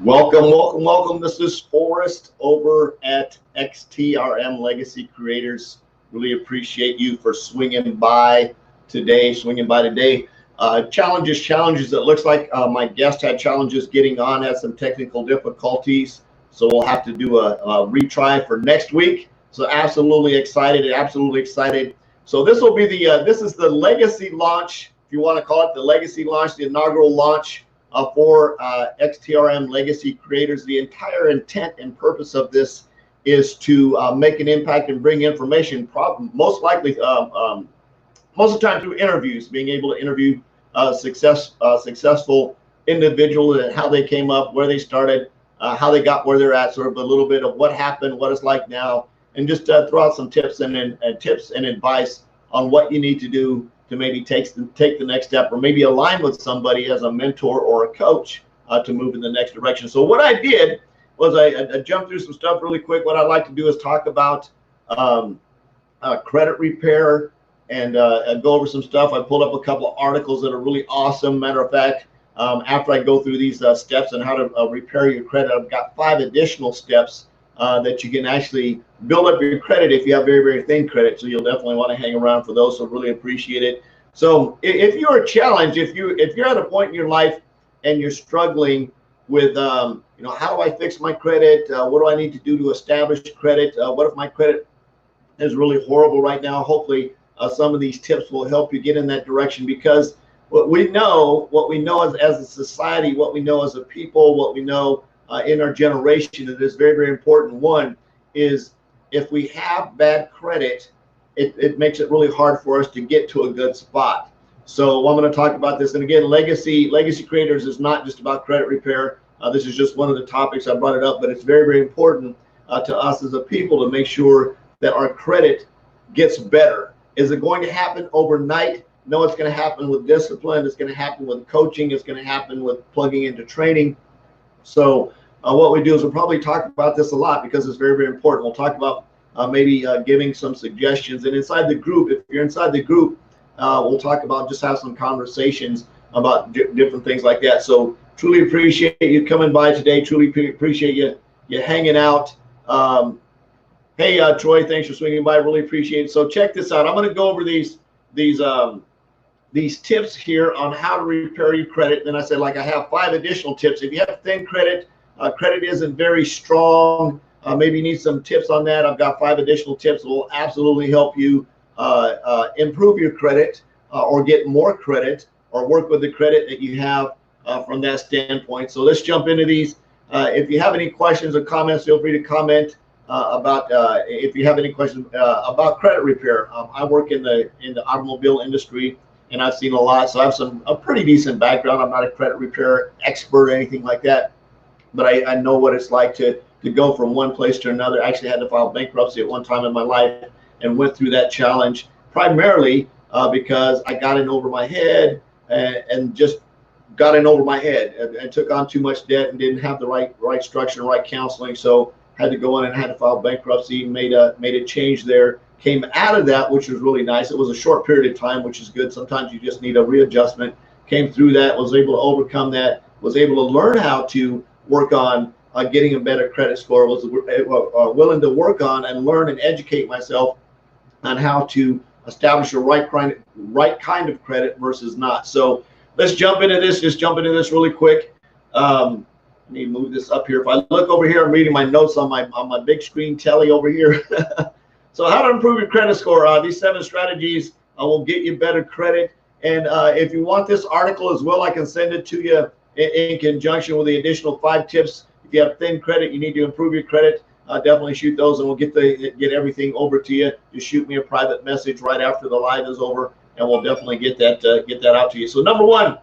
Welcome. This is Forrest over at XTRM Legacy Creators. Really appreciate you for swinging by today. Challenges. It looks like my guest had challenges getting on, had some technical difficulties. So we'll have to do a retry for next week. So absolutely excited. So this will be this is the Legacy launch, if you want to call it the Legacy launch, the inaugural launch for XTRM Legacy Creators. The entire intent and purpose of this is to make an impact and bring information, most likely, most of the time through interviews, being able to interview successful individuals and how they came up, where they started, how they got where they're at, sort of a little bit of what happened, what it's like now, and just throw out some tips and advice on what you need to do to maybe take the next step, or maybe align with somebody as a mentor or a coach to move in the next direction. So what I did was I jumped through some stuff really quick. What I'd like to do is talk about credit repair and go over some stuff. I pulled up a couple of articles that are really awesome. Matter of fact, after I go through these steps on how to repair your credit, I've got 5 additional steps that you can actually build up your credit if you have very thin credit. So you'll definitely want to hang around for those. So really appreciate it. So if you're challenged, if you're at a point in your life and you're struggling with how do I fix my credit? What do I need to do to establish credit? What if my credit is really horrible right now? Hopefully some of these tips will help you get in that direction, because what we know as a society, what we know as a people, what we know in our generation, that is very important. One is, if we have bad credit, it makes it really hard for us to get to a good spot. So I'm going to talk about this. And again, Legacy Creators is not just about credit repair. This is just one of the topics. I brought it up, but it's very important to us as a people to make sure that our credit gets better. Is it going to happen overnight? No, it's going to happen with discipline. It's going to happen with coaching. It's going to happen with plugging into training. So what we do is we'll probably talk about this a lot, because it's very important. We'll talk about maybe giving some suggestions. And inside the group, if you're inside the group, we'll talk about, just have some conversations about different things like that. So truly appreciate you coming by today. Truly appreciate you hanging out. Hey, Troy, thanks for swinging by. Really appreciate it. So check this out. I'm going to go over these tips here on how to repair your credit. Then I said, I have 5 additional tips. If you have thin credit, credit isn't very strong, maybe you need some tips on that, I've got 5 additional tips that will absolutely help you improve your credit, or get more credit, or work with the credit that you have from that standpoint. So let's jump into these. If you have any questions or comments, feel free to comment about if you have any questions about credit repair. I work in the automobile industry, and I've seen a lot, so I have a pretty decent background. I'm not a credit repair expert or anything like that, but I know what it's like to go from one place to another. I actually had to file bankruptcy at one time in my life, and went through that challenge primarily because I got in over my head and just got in over my head and took on too much debt and didn't have the right structure and right counseling. So had to go in and had to file bankruptcy, made a change there, came out of that, which was really nice. It was a short period of time, which is good. Sometimes you just need a readjustment. Came through that, was able to overcome that, was able to learn how to work on getting a better credit score, was willing to work on and learn and educate myself on how to establish a right kind of credit versus not. So let's jump into this. Just jump into this really quick. Let me move this up here. If I look over here, I'm reading my notes on my big screen telly over here. So how to improve your credit score. These 7 strategies will get you better credit. And if you want this article as well, I can send it to you in conjunction with the additional 5 tips. If you have thin credit, you need to improve your credit. Definitely shoot those, and we'll get everything over to you. Just shoot me a private message right after the live is over, and we'll definitely get that out to you. So number 1,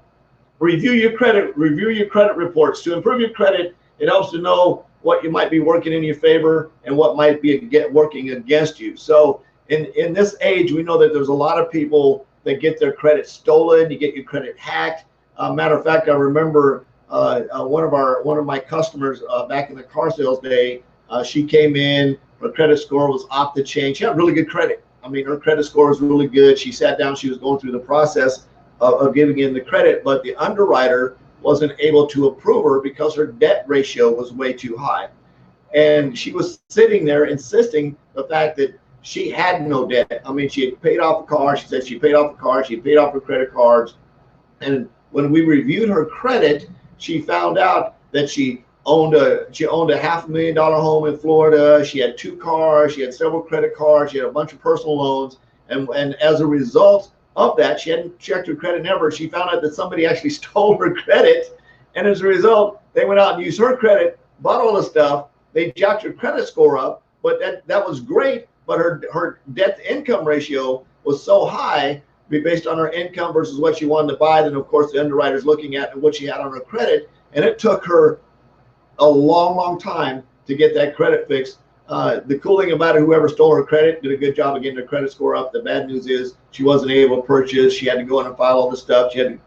review your credit reports. To improve your credit, it helps to know what you might be working in your favor and what might be working against you. So in this age, we know that there's a lot of people that get their credit stolen. You get your credit hacked. Matter of fact, I remember one of my customers back in the car sales day. She came in, her credit score was off the chain. She had really good credit. I mean, her credit score was really good. She sat down, she was going through the process of giving in the credit, but the underwriter wasn't able to approve her because her debt ratio was way too high. And she was sitting there insisting the fact that she had no debt. I mean, she had paid off the car. She said she paid off the car. She paid off her credit cards. And when we reviewed her credit, she found out that she owned a $500,000 home in Florida. She had 2 cars. She had several credit cards. She had a bunch of personal loans. And as a result of that, she hadn't checked her credit number. She found out that somebody actually stole her credit. And as a result, they went out and used her credit, bought all the stuff. They jacked her credit score up, but that was great. But her debt to income ratio was so high based on her income versus what she wanted to buy. Then, of course, the underwriter's looking at what she had on her credit. And it took her a long, long time to get that credit fixed. The cool thing about it, whoever stole her credit did a good job of getting her credit score up. The bad news is she wasn't able to purchase. She had to go in and file all this stuff. She had to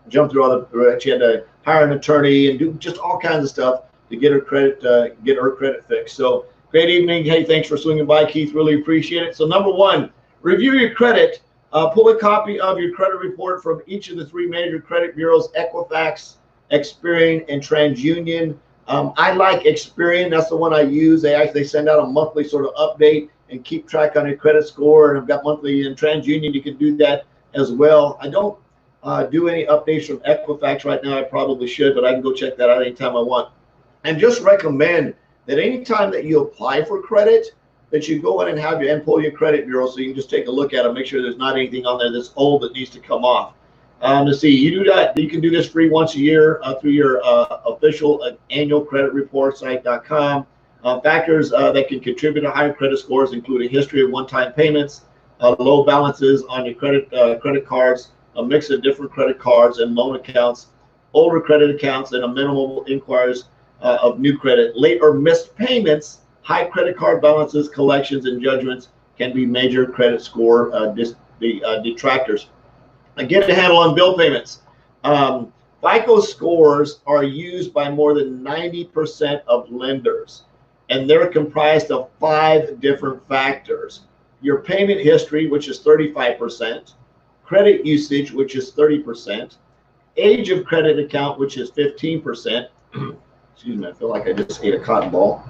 jump through all the, she had to hire an attorney and do just all kinds of stuff to get her credit fixed. So great evening. Hey, thanks for swinging by, Keith. Really appreciate it. So number one, review your credit. Pull a copy of your credit report from each of the 3 major credit bureaus, Equifax, Experian, and TransUnion. I like Experian. That's the one I use. They actually send out a monthly sort of update and keep track on your credit score. And I've got monthly in TransUnion. You can do that as well. I don't do any updates from Equifax right now. I probably should, but I can go check that out anytime I want. And just recommend that anytime that you apply for credit, that you go in and have and pull your credit bureau so you can just take a look at it, make sure there's not anything on there that's old that needs to come off. To see, you do that, you can do this free once a year through your official annual credit report site.com. Factors that can contribute to higher credit scores include a history of one-time payments, low balances on your credit cards, a mix of different credit cards and loan accounts, older credit accounts, and a minimal inquiries of new credit. Late or missed payments, high credit card balances, collections, and judgments can be major credit score detractors. Get a handle on bill payments. FICO scores are used by more than 90% of lenders, and they're comprised of 5 different factors. Your payment history, which is 35%, credit usage, which is 30%, age of credit account, which is 15%. Excuse me, I feel like I just ate a cotton ball.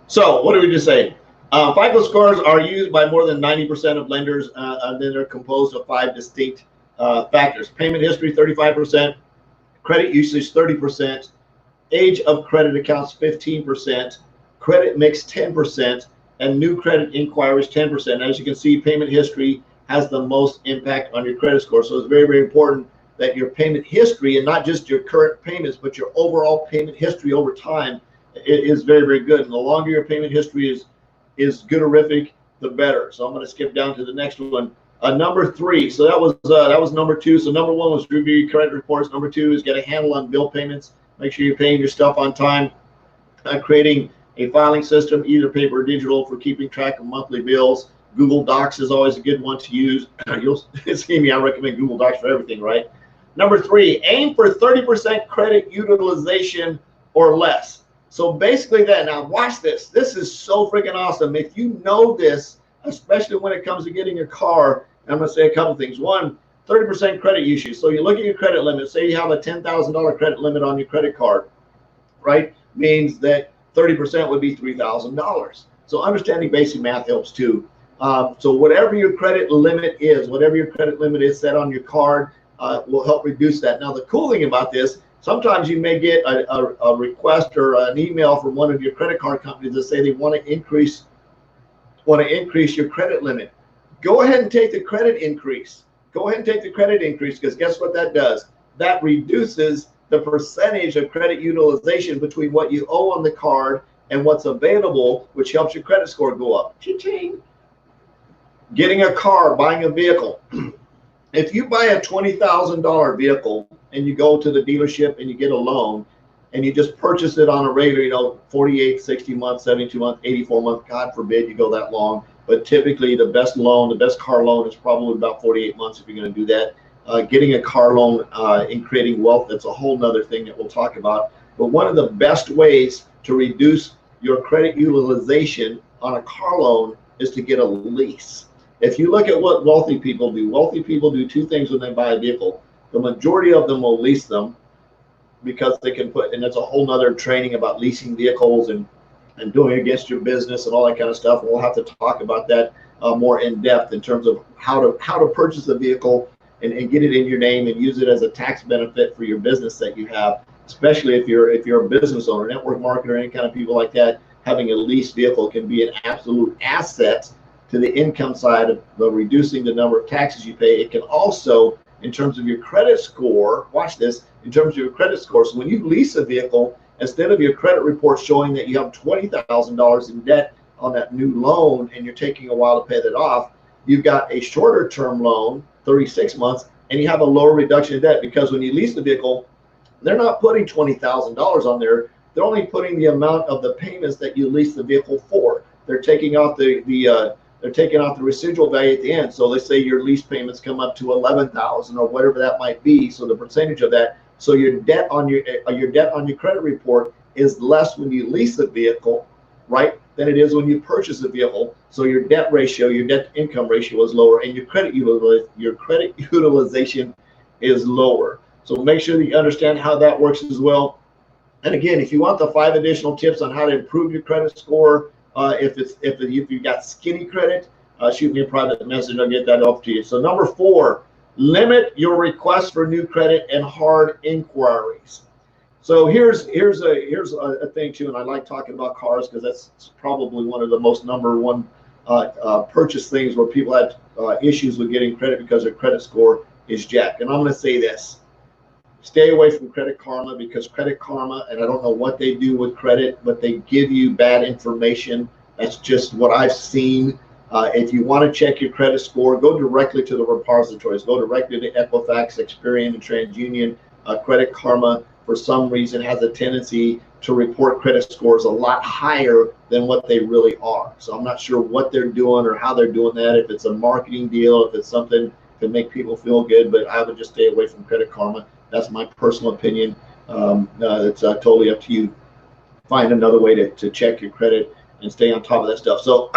So what did we just say? FICO scores are used by more than 90% of lenders, and then they're composed of 5 distinct factors. Payment history, 35%, credit usage, 30%, age of credit accounts, 15%, credit mix, 10%, and new credit inquiries, 10%. As you can see, payment history has the most impact on your credit score. So it's very, very important that your payment history, and not just your current payments, but your overall payment history over time is very, very good. And the longer your payment history is gooderific, the better. So I'm going to skip down to the next one. Number 3. So that was number 2. So number 1 was review your credit reports. Number 2 is get a handle on bill payments. Make sure you're paying your stuff on time. Creating a filing system, either paper or digital, for keeping track of monthly bills. Google Docs is always a good one to use. You'll see me, I recommend Google Docs for everything, right? Number 3, aim for 30% credit utilization or less. So basically that, now watch this. This is so freaking awesome. If you know this, especially when it comes to getting your car, I'm going to say a couple things. 1, 30% credit usage. So you look at your credit limit. Say you have a $10,000 credit limit on your credit card, right? Means that 30% would be $3,000. So understanding basic math helps too. So whatever your credit limit is, set on your card, will help reduce that. Now, the cool thing about this, sometimes you may get a request or an email from one of your credit card companies that say they want to increase your credit limit. Go ahead and take the credit increase. Go ahead and take the credit increase, because guess what that does? That reduces the percentage of credit utilization between what you owe on the card and what's available, which helps your credit score go up. Cha-ching. Getting a car, buying a vehicle. If you buy a $20,000 vehicle and you go to the dealership and you get a loan and you just purchase it on a regular, 48, 60 months, 72 months, 84 months, God forbid you go that long. But typically the best car loan is probably about 48 months if you're going to do that. Getting a car loan and creating wealth, that's a whole nother thing that we'll talk about. But one of the best ways to reduce your credit utilization on a car loan is to get a lease. If you look at what wealthy people do two things when they buy a vehicle. The majority of them will lease them because they can put, and it's a whole nother training about leasing vehicles and doing against your business and all that kind of stuff. And we'll have to talk about that more in depth in terms of how to purchase a vehicle and get it in your name and use it as a tax benefit for your business that you have, especially if you're a business owner, network marketer, any kind of people like that. Having a leased vehicle can be an absolute asset to the income side of reducing the number of taxes you pay. It can also, in terms of your credit score, watch this, in terms of your credit score. So when you lease a vehicle, instead of your credit report showing that you have $20,000 in debt on that new loan and you're taking a while to pay that off, you've got a shorter term loan, 36 months, and you have a lower reduction in debt, because when you lease the vehicle, they're not putting $20,000 on there. They're only putting the amount of the payments that you lease the vehicle for. They're taking off they're taking off the residual value at the end. So let's say your lease payments come up to $11,000 or whatever that might be. So the percentage of that. So your debt on your credit report is less when you lease a vehicle, right, than it is when you purchase a vehicle. So your debt ratio, your debt to income ratio is lower, and your credit utilization is lower. So make sure that you understand how that works as well. And again, if you want the 5 additional tips on how to improve your credit score, if you've got skinny credit, shoot me a private message. I'll get that off to you. So number 4, limit your request for new credit and hard inquiries. So here's a thing too, and I like talking about cars because that's probably one of the most number one purchase things where people have issues with getting credit because their credit score is jacked. And I'm going to say this: stay away from Credit Karma, because Credit Karma, and I don't know what they do with credit, but they give you bad information. That's just what I've seen. If you want to check your credit score, go directly to the repositories. Go directly to Equifax, Experian, and TransUnion. Credit Karma, for some reason, has a tendency to report credit scores a lot higher than what they really are. So I'm not sure what they're doing or how they're doing that, if it's a marketing deal, if it's something to make people feel good, but I would just stay away from Credit Karma. That's my personal opinion. It's totally up to you. Find another way to check your credit and stay on top of that stuff. So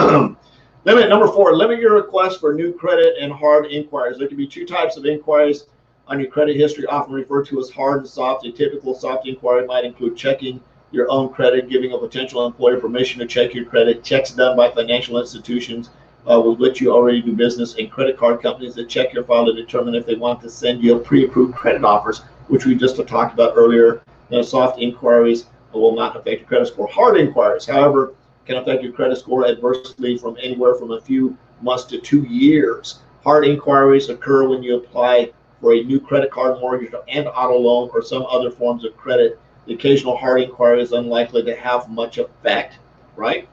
number 4, limit your request for new credit and hard inquiries. There can be 2 types of inquiries on your credit history, often referred to as hard and soft. A typical soft inquiry might include checking your own credit, giving a potential employer permission to check your credit, checks done by financial institutions with which you already do business, and credit card companies that check your file to determine if they want to send you pre-approved credit offers, which we just talked about earlier. Soft inquiries will not affect your credit score. Hard inquiries, however, can affect your credit score adversely from anywhere from a few months to 2 years. Hard inquiries occur when you apply for a new credit card, mortgage, and auto loan, or some other forms of credit. The occasional hard inquiry is unlikely to have much effect, right?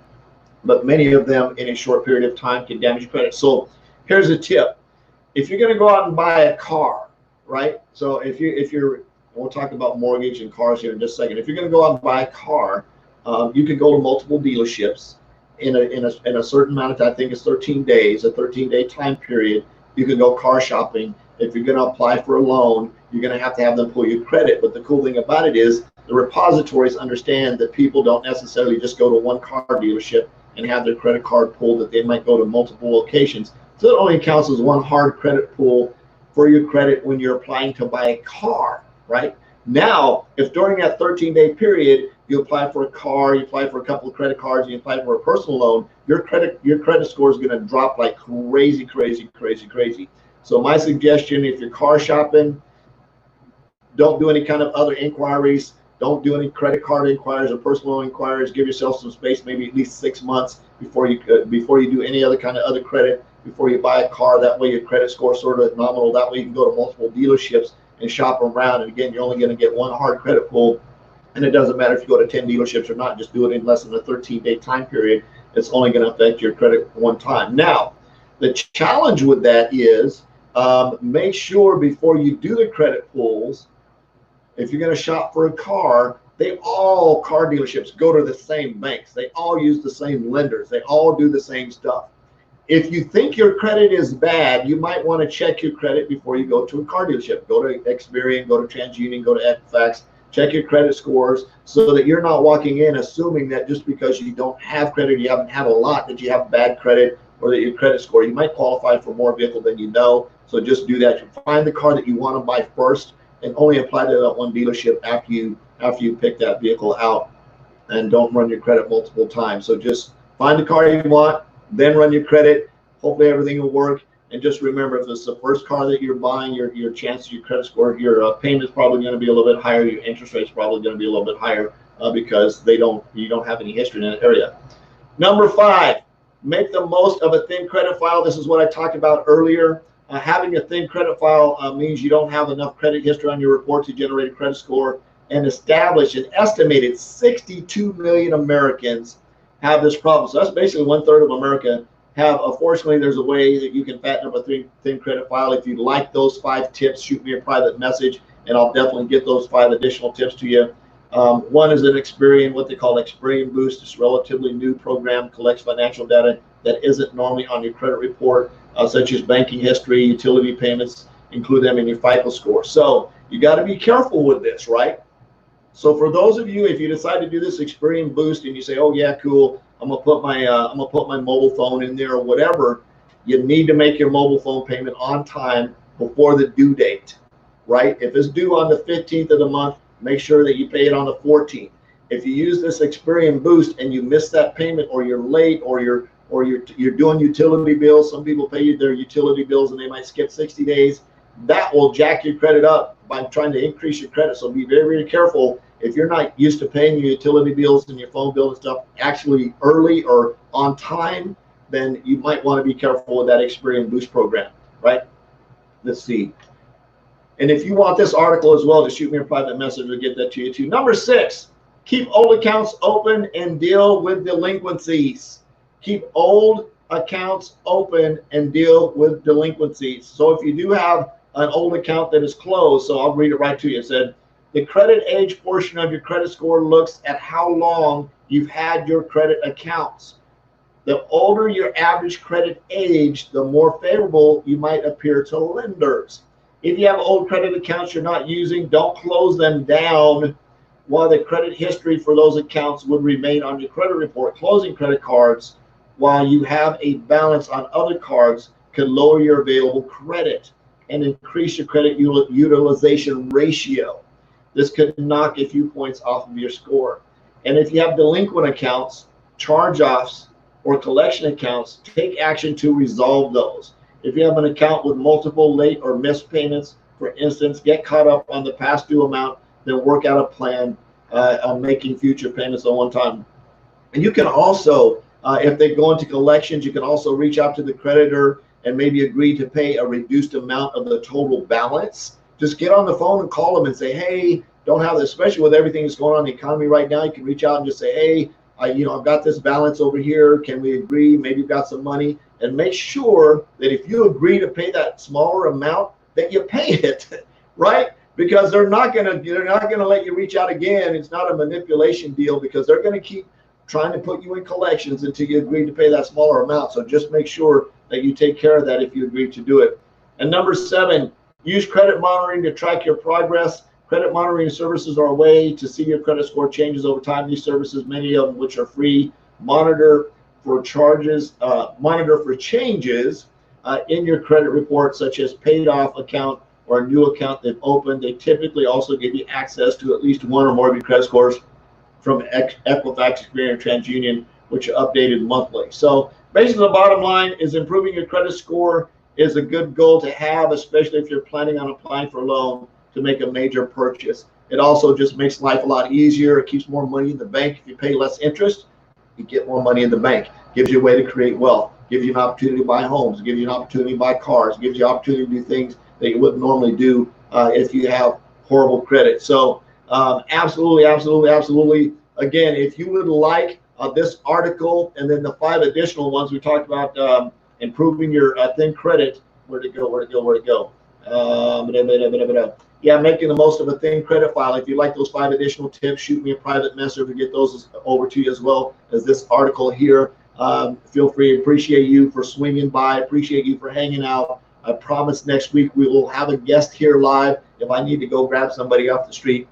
But many of them in a short period of time can damage credit. So here's a tip: if you're going to go out and buy a car, right? So if you're, we'll talk about mortgage and cars here in just a second. If you're going to go out and buy a car, you can go to multiple dealerships in a certain amount of time. I think it's 13 days, a 13-day time period. You can go car shopping. If you're going to apply for a loan, you're going to have them pull your credit. But the cool thing about it is the repositories understand that people don't necessarily just go to one car dealership and have their credit card pulled, that they might go to multiple locations. So it only counts as one hard credit pull for your credit when you're applying to buy a car, right? Now, if during that 13-day period you apply for a car, you apply for a couple of credit cards, and you apply for a personal loan, your credit score is going to drop like crazy. So my suggestion, if you're car shopping, don't do any kind of other inquiries. Don't do any credit card inquiries or personal loan inquiries. Give yourself some space, maybe at least 6 months before you do any other kind of other credit, before you buy a car. That way your credit score is sort of nominal. That way you can go to multiple dealerships and shop around. And again, you're only going to get one hard credit pull. And it doesn't matter if you go to 10 dealerships or not. Just do it in less than a 13-day time period. It's only going to affect your credit one time. Now, the challenge with that is make sure before you do the credit pulls, if you're going to shop for a car, car dealerships go to the same banks. They all use the same lenders. They all do the same stuff. If you think your credit is bad, you might want to check your credit before you go to a car dealership. Go to Experian, go to TransUnion, go to Equifax, check your credit scores so that you're not walking in assuming that just because you don't have credit, you haven't had a lot, that you have bad credit or that your credit score, you might qualify for more vehicle than you know. So just do that. Find the car that you want to buy first, and only apply to that one dealership after you pick that vehicle out, and don't run your credit multiple times. So just find the car you want, then run your credit. Hopefully everything will work. And just remember, if it's the first car that you're buying, your chances, your credit score, your payment's probably going to be a little bit higher. Your interest rate's probably going to be a little bit higher because you don't have any history in that area. Number 5, make the most of a thin credit file. This is what I talked about earlier. Having a thin credit file means you don't have enough credit history on your report to generate a credit score. And establish an estimated 62 million Americans have this problem. So that's basically 1/3 of America have. Unfortunately, there's a way that you can fatten up a thin credit file. If you like those 5 tips, shoot me a private message, and I'll definitely get those 5 additional tips to you. One is an Experian, what they call Experian Boost. It's a relatively new program, collects financial data that isn't normally on your credit report, such as banking history, utility payments, include them in your FICO score. So you got to be careful with this, right? So for those of you, if you decide to do this Experian Boost and you say, oh yeah, cool, I'm gonna put my mobile phone in there or whatever, you need to make your mobile phone payment on time before the due date, right? If it's due on the 15th of the month, make sure that you pay it on the 14th. If you use this Experian Boost and you miss that payment, or you're late, or you're doing utility bills, some people pay you their utility bills and they might skip 60 days, that will jack your credit up by trying to increase your credit. So be very, very careful. If you're not used to paying your utility bills and your phone bill and stuff actually early or on time, then you might want to be careful with that Experian Boost program, right? Let's see. And if you want this article as well, just shoot me a private message. We'll get that to you too. Number 6, keep old accounts open and deal with delinquencies. Keep old accounts open and deal with delinquencies. So if you do have an old account that is closed, so I'll read it right to you. It said, the credit age portion of your credit score looks at how long you've had your credit accounts. The older your average credit age, the more favorable you might appear to lenders. If you have old credit accounts you're not using, don't close them down while the credit history for those accounts would remain on your credit report. Closing credit cards while you have a balance on other cards could lower your available credit and increase your credit utilization ratio. This could knock a few points off of your score. And if you have delinquent accounts, charge-offs, or collection accounts, take action to resolve those. If you have an account with multiple late or missed payments, for instance, get caught up on the past due amount, then work out a plan on making future payments on one time. And you can also, if they go into collections, you can also reach out to the creditor and maybe agree to pay a reduced amount of the total balance. Just get on the phone and call them and say, hey, don't have this, especially with everything that's going on in the economy right now. You can reach out and just say, hey, I've got this balance over here. Can we agree? Maybe you've got some money. And make sure that if you agree to pay that smaller amount, that you pay it, right? Because they're not gonna let you reach out again. It's not a manipulation deal, because they're gonna keep trying to put you in collections until you agree to pay that smaller amount. So just make sure that you take care of that if you agree to do it. And number 7, use credit monitoring to track your progress. Credit monitoring services are a way to see your credit score changes over time. These services, many of them which are free, monitor for changes in your credit report, such as paid off account or a new account they've opened. They typically also give you access to at least one or more of your credit scores from Equifax, Experian, TransUnion, which are updated monthly. So basically the bottom line is improving your credit score is a good goal to have, especially if you're planning on applying for a loan to make a major purchase. It also just makes life a lot easier. It keeps more money in the bank. If you pay less interest, you get more money in the bank. Gives you a way to create wealth. Gives you an opportunity to buy homes. Gives you an opportunity to buy cars. Gives you an opportunity to do things that you wouldn't normally do if you have horrible credit. So absolutely, absolutely, absolutely. Again, if you would like this article and then the 5 additional ones we talked about, improving your thin credit. Where'd it go? Yeah, making the most of a thin credit file. If you like those 5 additional tips, shoot me a private message to get those over to you, as well as this article here. Feel free. Appreciate you for swinging by. Appreciate you for hanging out. I promise next week we will have a guest here live. If I need to go grab somebody off the street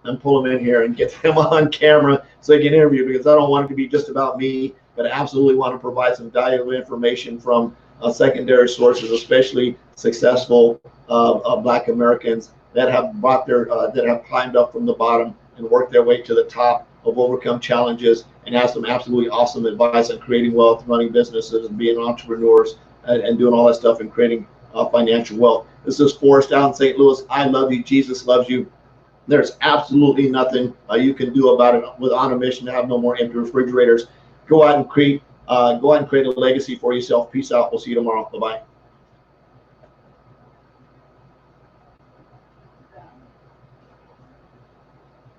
and pull them in here and get them on camera so they can interview, because I don't want it to be just about me. but I absolutely want to provide some valuable information from secondary sources, especially successful Black Americans that have brought their that have climbed up from the bottom and worked their way to the top, of overcome challenges, and have some absolutely awesome advice on creating wealth, running businesses, and being entrepreneurs, and doing all that stuff and creating financial wealth. This is Forrest out in St. Louis. I love you. Jesus loves you. There's absolutely nothing you can do about it. With On a Mission to have no more empty refrigerators. Go out and create a legacy for yourself. Peace out. We'll see you tomorrow. Bye-bye.